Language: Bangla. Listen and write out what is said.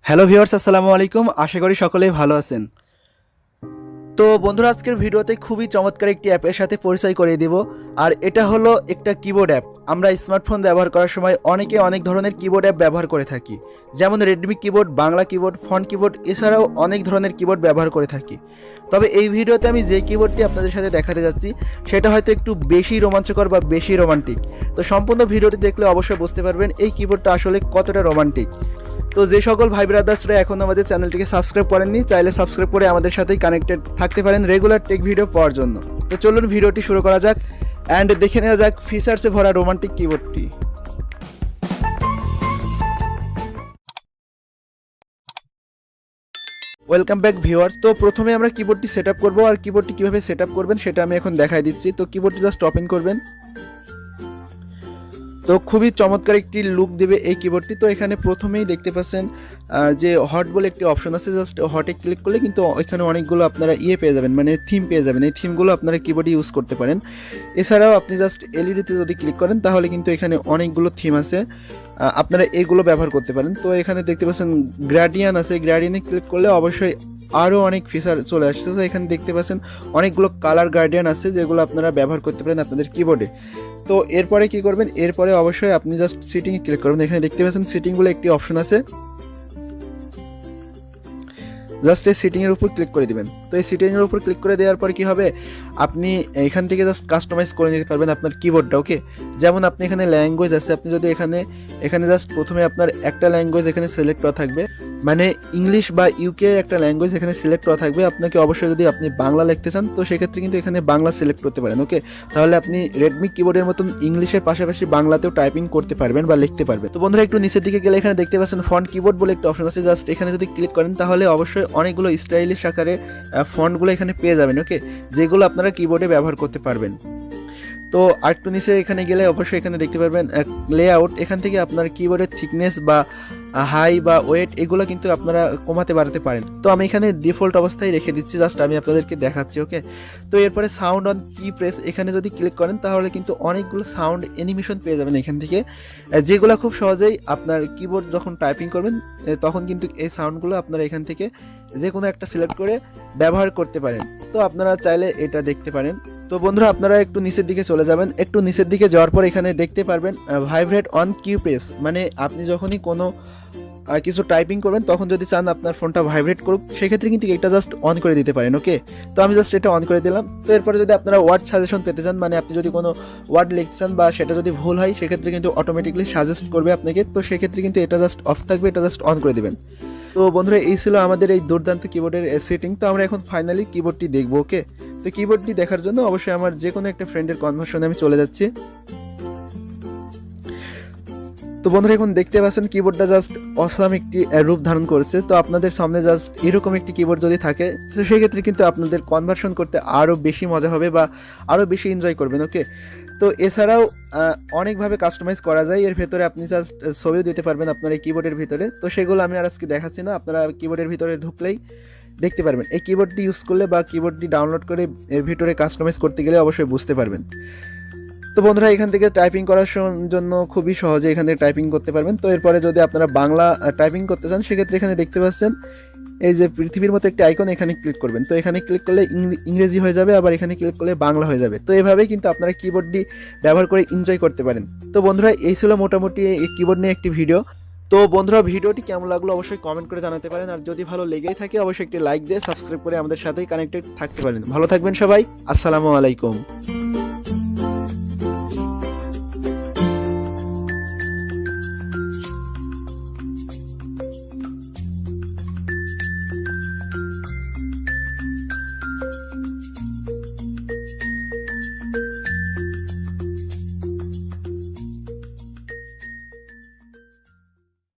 হ্যালো ভিউয়ার্স, আসসালামু আলাইকুম। আশা করি সকলেই ভালো আছেন। তো বন্ধুরা, আজকের ভিডিওতে খুবই চমৎকার একটি অ্যাপের সাথে পরিচয় করিয়ে দিব। আর এটা হলো একটা কিবোর্ড অ্যাপ। আমরা স্মার্টফোন ব্যবহার করার সময় অনেকে অনেক ধরনের কিবোর্ড অ্যাপ ব্যবহার করে থাকি, যেমন Redmi keyboard, Bangla keyboard, font keyboard, এছাড়াও অনেক ধরনের কিবোর্ড ব্যবহার করে থাকি। তবে এই ভিডিওতে আমি যে কিবোর্ডটি আপনাদের সাথে দেখাতে যাচ্ছি সেটা হয়তো একটু বেশি রোমাঞ্চকর বা বেশি রোমান্টিক। তো সম্পূর্ণ ভিডিওটি দেখলে অবশ্যই বুঝতে পারবেন এই কিবোর্ডটা আসলে কতটা রোমান্টিক। তো যে সকল ভাই ব্রাদার্সরা এখন আমাদের চ্যানেলটিকে সাবস্ক্রাইব করেননি, চাইলে সাবস্ক্রাইব করে আমাদের সাথেই কানেক্টেড থাকতে পারেন রেগুলার টেক ভিডিও পাওয়ার জন্য। তো চলুন ভিডিওটি শুরু করা যাক অ্যান্ড দেখে নেওয়া যাক ফিচার্সে ভরা রোমান্টিক কিবোর্ডটি। Welcome back viewers. তো প্রথমে আমরা কিবোর্ডটি সেট আপ করবো, আর কিবোর্ডটি কীভাবে সেট আপ করবেন সেটা আমি এখন দেখাই দিচ্ছি। তো কিবোর্ডটি জাস্ট ওপেন করবেন। তো খুবই চমৎকার একটি লুক দেবে এই কিবোর্ডটি। তো এখানে প্রথমেই দেখতে পাচ্ছেন যে হট বলে একটি অপশন আছে, জাস্ট হটে ক্লিক করলে কিন্তু এখানে অনেকগুলো আপনারা পেয়ে যাবেন, মানে থিম পেয়ে যাবেন। এই থিমগুলো আপনারা কিবোর্ডে ইউজ করতে পারেন। এছাড়াও আপনি জাস্ট এলইডিতে যদি ক্লিক করেন তাহলে কিন্তু এখানে অনেকগুলো থিম আছে, আপনারা এইগুলো ব্যবহার করতে পারেন। তো এখানে দেখতে পাচ্ছেন গ্রাডিয়ান আছে, গ্রাডিয়ানে ক্লিক করলে অবশ্যই আরও অনেক ফিচার চলে আসছে। তো এখানে দেখতে পাচ্ছেন অনেকগুলো কালার গার্ডিয়ান আছে যেগুলো আপনারা ব্যবহার করতে পারেন আপনাদের কিবোর্ডে। তো এরপরে কি করবেন, এরপরে অবশ্যই আপনি জাস্ট সিটিংয়ে ক্লিক করবেন। এখানে দেখতে পাচ্ছেন সিটিং বলে একটি অপশন আছে, জাস্ট এই সিটিংয়ের উপর ক্লিক করে দিবেন। তো এই সিটিংয়ের উপর ক্লিক করে দেওয়ার পর কি হবে, আপনি এখান থেকে জাস্ট কাস্টমাইজ করে নিতে পারবেন আপনার কিবোর্ডটা। ওকে, যেমন আপনি এখানে ল্যাঙ্গুয়েজ আছে, আপনি যদি এখানে জাস্ট প্রথমে আপনার একটা ল্যাঙ্গুয়েজ এখানে সিলেক্ট করা থাকবে, মানে ইংলিশ বা ইউকে একটা ল্যাঙ্গুয়েজ এখানে সিলেক্ট করা থাকবে। আপনাকে অবশ্যই যদি আপনি বাংলা লিখতে চান তো সেক্ষেত্রে কিন্তু এখানে বাংলা সিলেক্ট করতে পারেন। ওকে, তাহলে আপনি রেডমি কিবোর্ডের মতন ইংলিশের পাশাপাশি বাংলাতেও টাইপিং করতে পারবেন বা লিখতে পারবেন। তো বন্ধুরা, একটু নিচের দিকে গেলে এখানে দেখতে পাচ্ছেন ফন্ট কিবোর্ড বলে একটা অপশন আছে, জাস্ট এখানে যদি ক্লিক করেন তাহলে অবশ্যই অনেকগুলো স্টাইলিশ আকারে ফন্টগুলো এখানে পেয়ে যাবেন। ওকে, যেগুলো আপনারা কিবোর্ডে ব্যবহার করতে পারবেন। তো আরেকটু নিচে এখানে গেলে অবশ্যই এখানে দেখতে পারবেন লেআউট। এখান থেকে আপনার কিবোর্ডের থিকনেস বা হাই বা ওয়েট এগুলো কিন্তু আপনারা কমাতে বাড়াতে পারেন। তো আমি এখানে ডিফল্ট অবস্থায় রেখে দিচ্ছি, জাস্ট আমি আপনাদেরকে দেখাচ্ছি। ওকে, তো এরপরে সাউন্ড অন কি প্রেস এখানে যদি ক্লিক করেন তাহলে কিন্তু অনেকগুলো সাউন্ড অ্যানিমেশন পেয়ে যাবেন এখান থেকে, যেগুলো খুব সহজেই আপনার কিবোর্ড যখন টাইপিং করবেন তখন কিন্তু এই সাউন্ডগুলো আপনারা এখান থেকে যে কোনো একটা সিলেক্ট করে ব্যবহার করতে পারেন। তো আপনারা চাইলে এটা দেখতে পারেন। তো বন্ধুরা, আপনারা একটু নিচের দিকে চলে যাবেন। একটু নিচের দিকে যাওয়ার পর এখানে দেখতে পারবেন ভাইব্রেট অন কিউ প্রেস, মানে আপনি যখনই কোনো কিছু টাইপিং করবেন তখন যদি চান আপনার ফোনটা ভাইব্রেট করুক সেক্ষেত্রে কিন্তু এটা জাস্ট অন করে দিতে পারেন। ওকে, তো আমি জাস্ট এটা অন করে দিলাম। তো এরপরে যদি আপনারা ওয়ার্ড সাজেশন পেতে চান, মানে আপনি যদি কোনো ওয়ার্ড লিখতে চান বা সেটা যদি ভুল হয় সেক্ষেত্রে কিন্তু অটোমেটিকলি সাজেস্ট করবে আপনাকে। তো সেক্ষেত্রে কিন্তু এটা জাস্ট অফ থাকবে, এটা জাস্ট অন করে দেবেন। তো বন্ধুরা, এই ছিল আমাদের এই দুর্দান্ত কিবোর্ডের সেটিং। তো আমরা এখন ফাইনালি কিবোর্ডটি দেখবো। ওকে, তো কিবোর্ডটি দেখার জন্য অবশ্যই আমার যে কোনো একটা ফ্রেন্ডের কনভার্সনে আমি চলে যাচ্ছি। তো বন্ধুরা, এখন দেখতে পাচ্ছেন কিবোর্ডটা জাস্ট অসাম একটি রূপ ধারণ করেছে। তো আপনাদের সামনে জাস্ট এরকম একটি কিবোর্ড যদি থাকে তো সেক্ষেত্রে কিন্তু আপনাদের কনভার্সন করতে আরও বেশি মজা হবে বা আরও বেশি এনজয় করবেন। ওকে, তো এছাড়াও অনেকভাবে কাস্টমাইজ করা যায়। এর ভেতরে আপনি জাস্ট ছবিও দিতে পারবেন আপনার এই কিবোর্ডের ভিতরে। তো সেগুলো আমি আর আজকে দেখাচ্ছি না, আপনারা কিবোর্ডের ভিতরে ঢুকলেই দেখতে পারবেন। এই কিবোর্ডটি ইউজ করলে বা কিবোর্ডটি ডাউনলোড করে এর ভিতরে কাস্টমাইজ করতে গেলে অবশ্যই বুঝতে পারবেন। তো বন্ধুরা, এখান থেকে টাইপিং করার জন্য খুবই সহজে এখান থেকে টাইপিং করতে পারবেন। তো এরপরে যদি আপনারা বাংলা টাইপিং করতে চান সেক্ষেত্রে এখানে দেখতে পাচ্ছেন এই যে পৃথিবীর মতো একটি আইকন, এখানে ক্লিক করবেন। তো এখানে ক্লিক করলে ইংরেজি হয়ে যাবে, আবার এখানে ক্লিক করলে বাংলা হয়ে যাবে। তো এভাবেই কিন্তু আপনারা কিবোর্ডটি ব্যবহার করে এনজয় করতে পারেন। তো বন্ধুরা, এই ছিল মোটামুটি এই কিবোর্ড নিয়ে একটি ভিডিও। তো বন্ধুরা, ভিডিওটি কেমন লাগলো অবশ্যই কমেন্ট করে জানাতে পারেন, আর যদি ভালো লেগেই থাকে অবশ্যই একটি লাইক দিয়ে সাবস্ক্রাইব করে আমাদের সাথেই কানেক্টেড থাকতে পারেন। ভালো থাকবেন সবাই, আসসালামু আলাইকুম।